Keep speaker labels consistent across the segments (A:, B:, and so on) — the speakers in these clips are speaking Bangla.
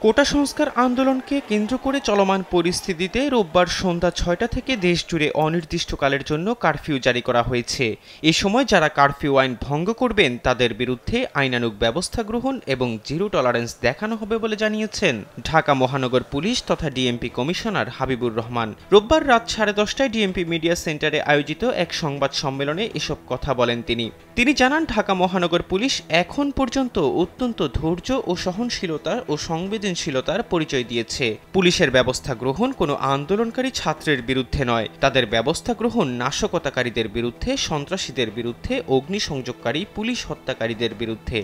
A: কোটা সংস্কার আন্দোলনকে কেন্দ্র করে চলমান পরিস্থিতিতে রোববার সন্ধ্যা ৬টা থেকে দেশজুড়ে অনির্দিষ্টকালের জন্য কারফিউ জারি করা হয়েছে। এ সময় যারা কারফিউ আইন ভঙ্গ করবেন তাদের বিরুদ্ধে আইনানুগ ব্যবস্থা গ্রহণ এবং জিরো টলারেন্স দেখানো হবে বলে জানিয়েছেন ঢাকা মহানগর পুলিশ তথা ডিএমপি কমিশনার হাবিবুর রহমান। রোববার রাত 10:30টায় ডিএমপি মিডিয়া সেন্টারে আয়োজিত এক সংবাদ সম্মেলনে এসব কথা বলেন তিনি জানান, ঢাকা মহানগর পুলিশ এখন পর্যন্ত অত্যন্ত ধৈর্য ও সহনশীলতা ও সংবেদনশীলতার পরিচয় দিয়েছে। পুলিশের ব্যবস্থা গ্রহণ কোনো আন্দোলনকারী ছাত্রের বিরুদ্ধে নয়, তাদের ব্যবস্থা গ্রহণ নাশকতাকারীদের বিরুদ্ধে, সন্ত্রাসীদের বিরুদ্ধে, অগ্নিসংযোগকারী পুলিশ হত্যাকারীদের বিরুদ্ধে।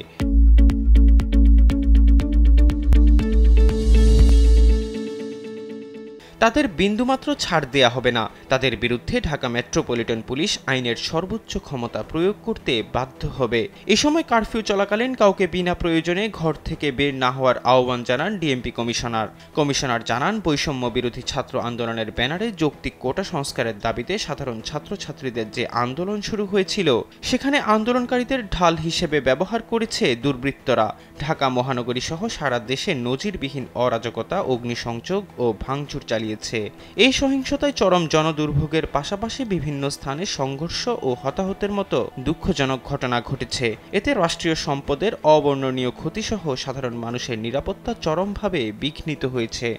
A: তাদের বিন্দুমাত্র ছাড় দেয়া হবে না। তাদের বিরুদ্ধে ঢাকা মেট্রোপলিটন পুলিশ আইনের সর্বোচ্চ ক্ষমতা প্রয়োগ করতে বাধ্য হবে। এ সময় কারফিউ চলাকালীন কাউকে বিনা প্রয়োজনে ঘর থেকে বের না হওয়ার আহ্বান জানান ডিএমপি কমিশনার জানান, বৈষম্য বিরোধী ছাত্র আন্দোলনের ব্যানারে যৌক্তিক কোটা সংস্কারের দাবিতে সাধারণ ছাত্রছাত্রীদের যে আন্দোলন শুরু হয়েছিল সেখানে আন্দোলনকারীদের ঢাল হিসেবে ব্যবহার করেছে দুর্বৃত্তরা। ঢাকা মহানগরী সহ সারা দেশে নজিরবিহীন অরাজকতা, অগ্নিসংযোগ ও ভাঙচুর চালিয়েছে। এই সহিংসতায় চরম জনদুর্ভোগের পাশাপাশি বিভিন্ন স্থানে সংঘর্ষ ও হতাহতের মতো দুঃখজনক ঘটনা ঘটেছে। এতে রাষ্ট্রীয় সম্পদের অবর্ণনীয় ক্ষতিসহ সাধারণ মানুষের নিরাপত্তা চরমভাবে বিঘ্নিত হয়েছে।